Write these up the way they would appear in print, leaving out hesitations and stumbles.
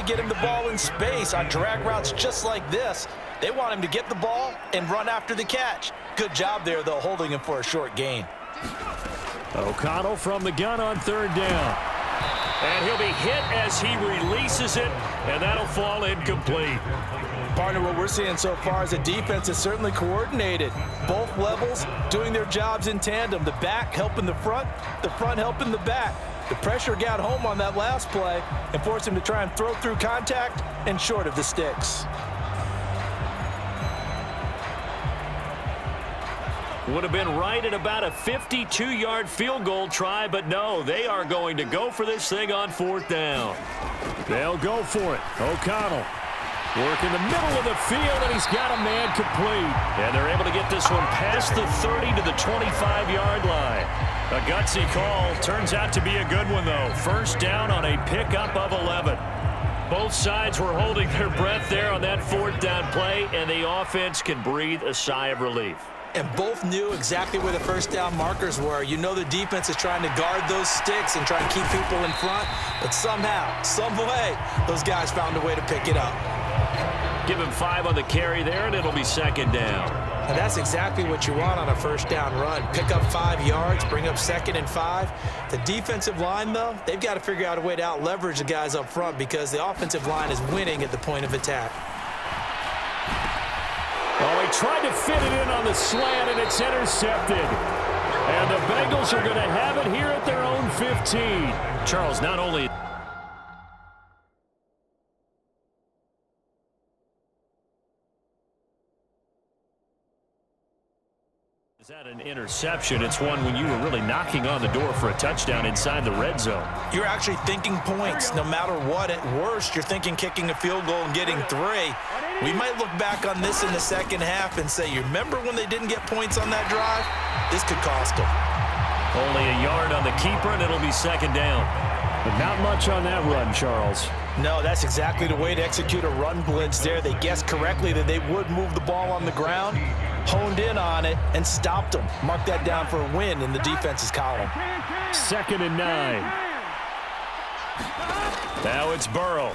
get him the ball in space on drag routes just like this. They want him to get the ball and run after the catch. Good job there, though, holding him for a short gain. O'Connell from the gun on third down. And he'll be hit as he releases it, and that'll fall incomplete. Partner, what we're seeing so far is the defense is certainly coordinated. Both levels doing their jobs in tandem. The back helping the front helping the back. The pressure got home on that last play and forced him to try and throw through contact and short of the sticks. Would have been right at about a 52-yard field goal try, but no, they are going to go for this thing on fourth down. They'll go for it. O'Connell work in the middle of the field, and he's got a man complete. And they're able to get this one past the 30 to the 25-yard line. A gutsy call. Turns out to be a good one, though. First down on a pickup of 11. Both sides were holding their breath there on that fourth down play, and the offense can breathe a sigh of relief. And both knew exactly where the first down markers were. You know the defense is trying to guard those sticks and try and keep people in front. But somehow, some way, those guys found a way to pick it up. Give him 5 on the carry there, and it'll be second down. And that's exactly what you want on a first down run. Pick up 5 yards, bring up 2nd and 5. The defensive line, though, they've got to figure out a way to out-leverage the guys up front because the offensive line is winning at the point of attack. Oh, he tried to fit it in on the slant, and it's intercepted. And the Bengals are going to have it here at their own 15. Charles, not only... Is that an interception? It's one when you were really knocking on the door for a touchdown inside the red zone. You're actually thinking points no matter what. At worst, you're thinking kicking a field goal and getting 3. We might look back on this in the second half and say, you remember when they didn't get points on that drive? This could cost them. Only a yard on the keeper, and it'll be second down. But not much on that run, Charles. No, that's exactly the way to execute a run blitz there. They guessed correctly that they would move the ball on the ground, honed in on it, and stopped them. Mark that down for a win in the defense's column. 2nd and 9. Now it's Burrow.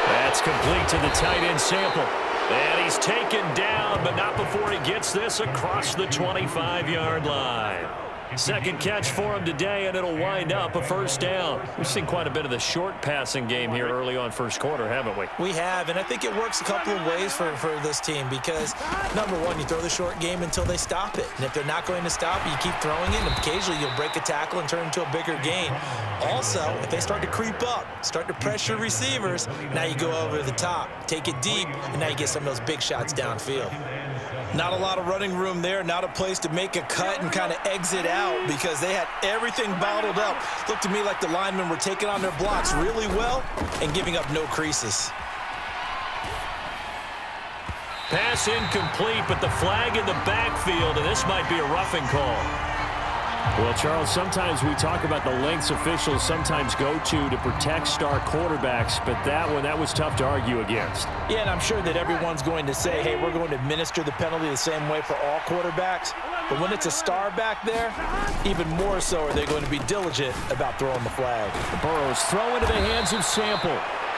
That's complete to the tight end Sample. And he's taken down, but not before he gets this across the 25-yard line. Second catch for him today, and it'll wind up a first down. We've seen quite a bit of the short passing game here early on first quarter, haven't we? We have, and I think it works a couple of ways for this team because, number one, you throw the short game until they stop it. And if they're not going to stop it, you keep throwing it, and occasionally you'll break a tackle and turn into a bigger gain. Also, if they start to creep up, start to pressure receivers, now you go over the top, take it deep, and now you get some of those big shots downfield. Not a lot of running room there, not a place to make a cut and kind of exit out because they had everything bottled up. Looked to me like the linemen were taking on their blocks really well and giving up no creases. Pass incomplete, but the flag in the backfield, and this might be a roughing call. Well, Charles, sometimes we talk about the lengths officials sometimes go to protect star quarterbacks, but that was tough to argue against. Yeah, and I'm sure that everyone's going to say, hey, we're going to administer the penalty the same way for all quarterbacks. But when it's a star back there, even more so are they going to be diligent about throwing the flag. Burrow's throw into the hands of Sample.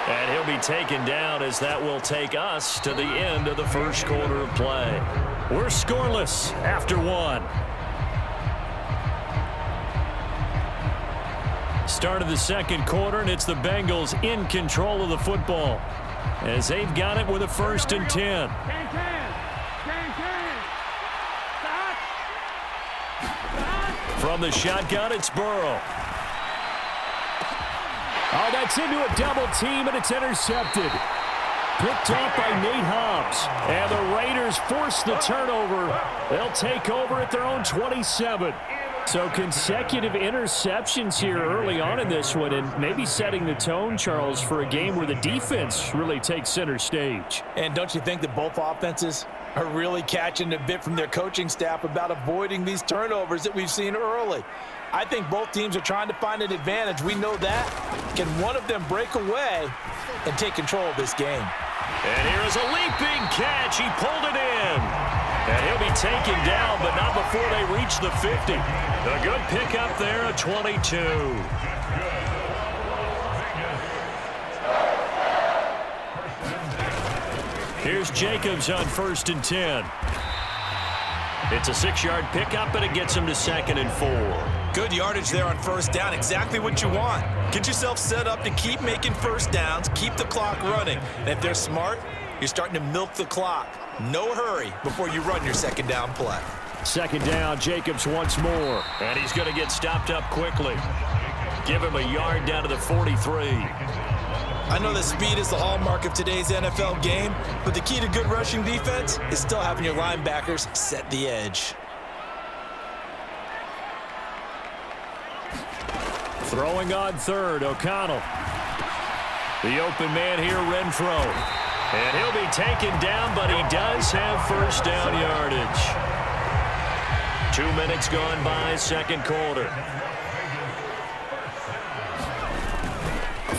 And he'll be taken down as that will take us to the end of the first quarter of play. We're scoreless after 1. Start of the second quarter, and it's the Bengals in control of the football as they've got it with a 1st and 10. From the shotgun, it's Burrow. Oh, that's into a double team, and it's intercepted. Picked off by Nate Hobbs. And the Raiders force the turnover. They'll take over at their own 27. So consecutive interceptions here early on in this one, and maybe setting the tone, Charles, for a game where the defense really takes center stage. And don't you think that both offenses are really catching a bit from their coaching staff about avoiding these turnovers that we've seen early? I think both teams are trying to find an advantage. We know that. Can one of them break away and take control of this game? And here is a leaping catch. He pulled it in. And he'll be taken down, but not before they reach the 50. A good pickup there, a 22. Here's Jacobs on 1st and 10. It's a 6-yard pickup, and it gets him to 2nd and 4. Good yardage there on 1st down. Exactly what you want. Get yourself set up to keep making 1st downs, keep the clock running. And if they're smart, you're starting to milk the clock. No hurry before you run your 2nd down play. 2nd down, Jacobs once more. And he's going to get stopped up quickly. Give him a yard down to the 43. I know that speed is the hallmark of today's NFL game, but the key to good rushing defense is still having your linebackers set the edge. Throwing on 3rd, O'Connell. The open man here, Renfro. And he'll be taken down, but he does have 1st down yardage. 2 minutes gone by, 2nd quarter.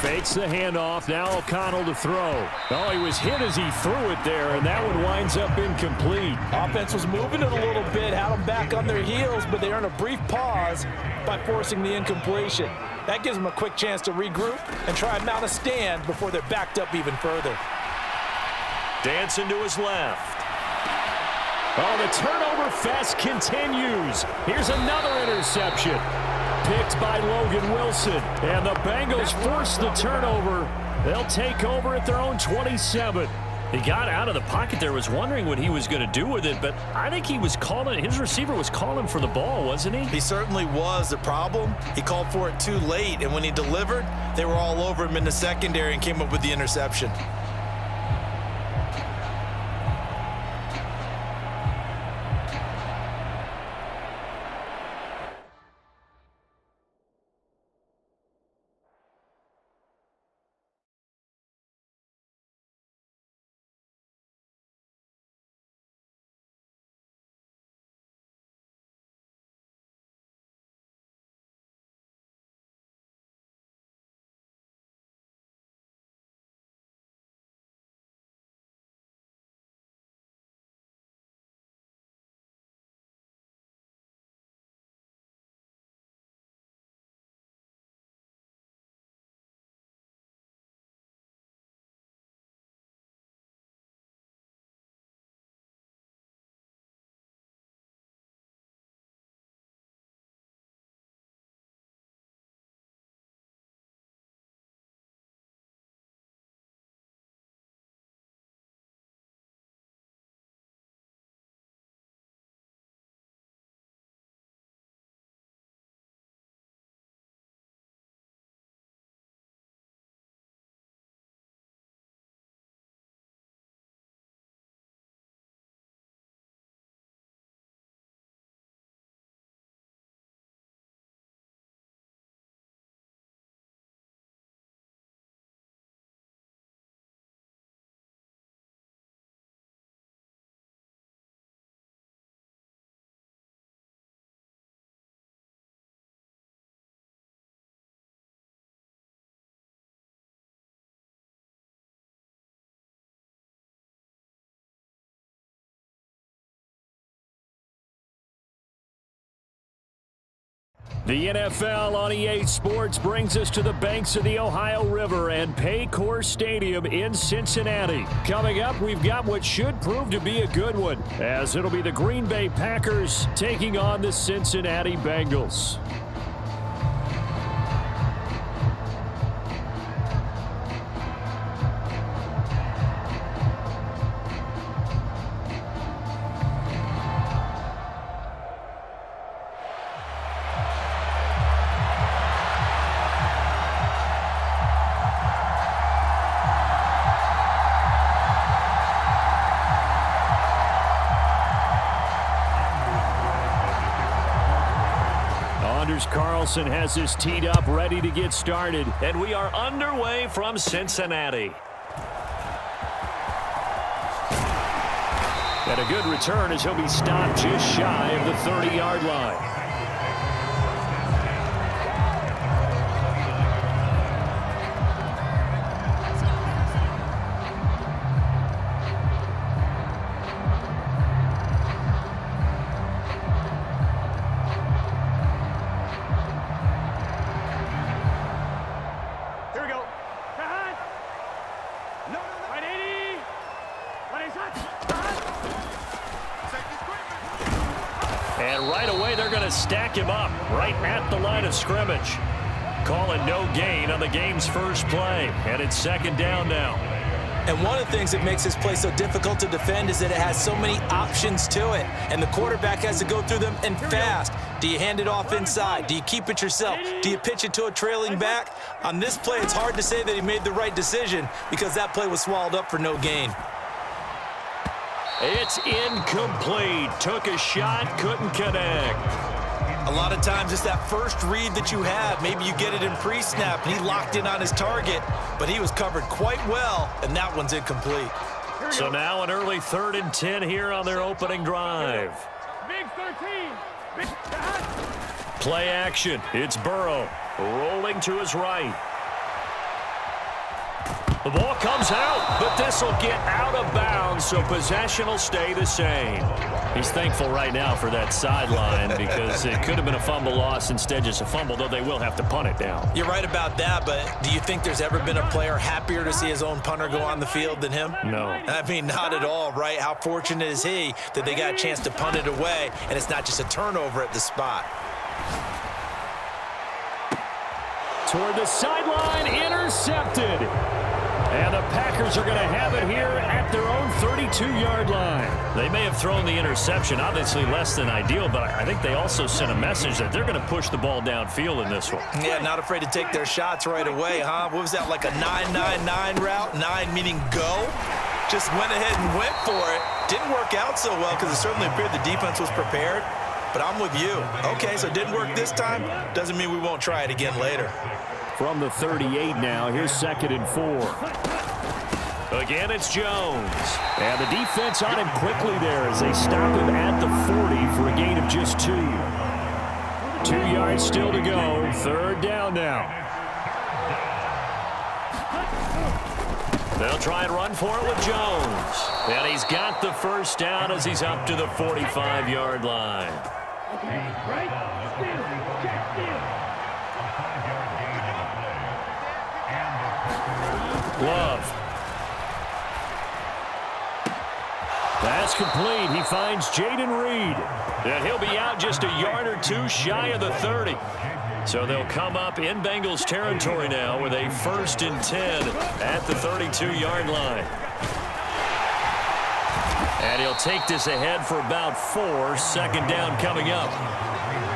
Fakes the handoff. Now O'Connell to throw. Oh, he was hit as he threw it there, and that one winds up incomplete. Offense was moving it a little bit, had them back on their heels, but they earned a brief pause by forcing the incompletion. That gives them a quick chance to regroup and try and mount a stand before they're backed up even further. Dancing to his left. Oh, the turnover fest continues. Here's another interception. Picked by Logan Wilson. And the Bengals force the turnover. They'll take over at their own 27. He got out of the pocket there, was wondering what he was going to do with it, but I think he was calling, his receiver was calling for the ball, wasn't he? He certainly was. The problem, he called for it too late, and when he delivered, they were all over him in the secondary and came up with the interception. The NFL on EA Sports brings us to the banks of the Ohio River and Paycor Stadium in Cincinnati. Coming up, we've got what should prove to be a good one, as it'll be the Green Bay Packers taking on the Cincinnati Bengals. Carlson has this teed up, ready to get started. And we are underway from Cincinnati. And a good return as he'll be stopped just shy of the 30-yard line. Right 80. 27. to stack him up right at the line of scrimmage. Calling no gain on the game's first play, and it's second down now. And one of the things that makes this play so difficult to defend is that it has so many options to it, and the quarterback has to go through them and fast. Do you hand it off inside? Do you keep it yourself? Do you pitch it to a trailing back? On this play, it's hard to say that he made the right decision because that play was swallowed up for no gain. It's incomplete. Took a shot, couldn't connect. A lot of times it's that first read that you have. Maybe you get it in pre-snap, and he locked in on his target, but he was covered quite well, and that one's incomplete. So now an early 3rd and 10 here on their opening drive. Big 13. Play action. It's Burrow rolling to his right. The ball comes out, but this will get out of bounds, so possession will stay the same. He's thankful right now for that sideline because it could have been a fumble loss, instead just a fumble, though they will have to punt it down. You're right about that, but do you think there's ever been a player happier to see his own punter go on the field than him? No. I mean, not at all, right? How fortunate is he that they got a chance to punt it away, and it's not just a turnover at the spot. Toward the sideline, intercepted. And the Packers are going to have it here at their own 32-yard line. They may have thrown the interception, obviously less than ideal, but I think they also sent a message that they're going to push the ball downfield in this one. Yeah, not afraid to take their shots right away, huh? What was that, like a 9-9-9 route? 9 meaning go? Just went ahead and went for it. Didn't work out so well because it certainly appeared the defense was prepared. But I'm with you. Okay, so it didn't work this time. Doesn't mean we won't try it again later. From the 38 now, here's 2nd and 4. Again, it's Jones. And the defense on him quickly there as they stop him at the 40 for a gain of just 2. 2 yards still to go. 3rd down now. They'll try and run for it with Jones. And he's got the first down as he's up to the 45-yard line. Love. Pass complete. He finds Jaden Reed. And he'll be out just a yard or two shy of the 30. So they'll come up in Bengals territory now with a 1st and 10 at the 32-yard line. And he'll take this ahead for about 4. 2nd down coming up.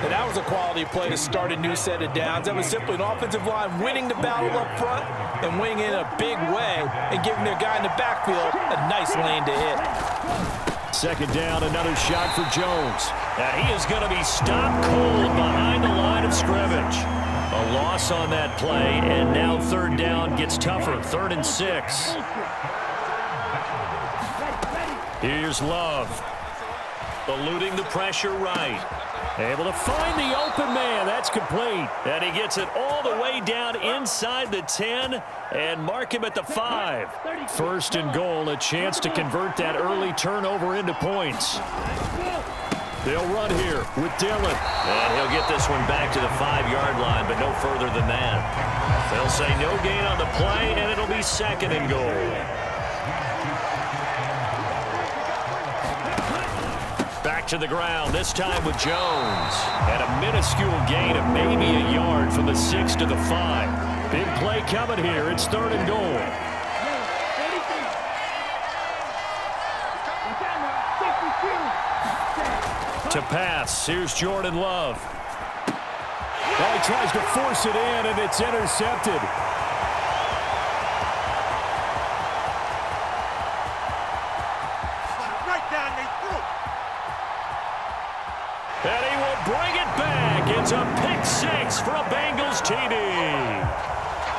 And that was a quality play to start a new set of downs. That was simply an offensive line winning the battle up front and winning in a big way and giving their guy in the backfield a nice lane to hit. 2nd down, another shot for Jones. Now he is going to be stopped cold behind the line of scrimmage. A loss on that play, and now 3rd down gets tougher. 3rd and 6. Here's Love. Eluding the pressure right. Able to find the open man. That's complete. And he gets it all the way down inside the 10 and mark him at the 5. 1st and goal, a chance to convert that early turnover into points. They'll run here with Dillon. And he'll get this one back to the 5-yard line, but no further than that. They'll say no gain on the play, and it'll be 2nd and goal. Back to the ground, this time with Jones. And a minuscule gain of maybe a yard from the 6 to the 5. Big play coming here. It's 3rd and goal. To pass, here's Jordan Love. Well, he tries to force it in, and it's intercepted. And he will bring it back. It's a pick 6 for a Bengals TD.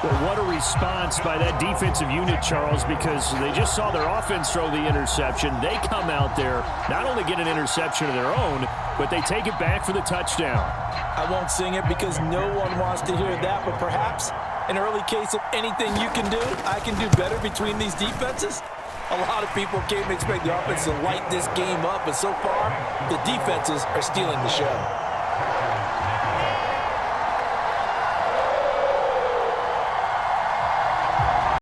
Well, what a response by that defensive unit, Charles, because they just saw their offense throw the interception. They come out there, not only get an interception of their own, but they take it back for the touchdown. I won't sing it because no one wants to hear that, but perhaps an early case of anything you can do, I can do better between these defenses. A lot of people came to expect the offense to light this game up, but so far, the defenses are stealing the show.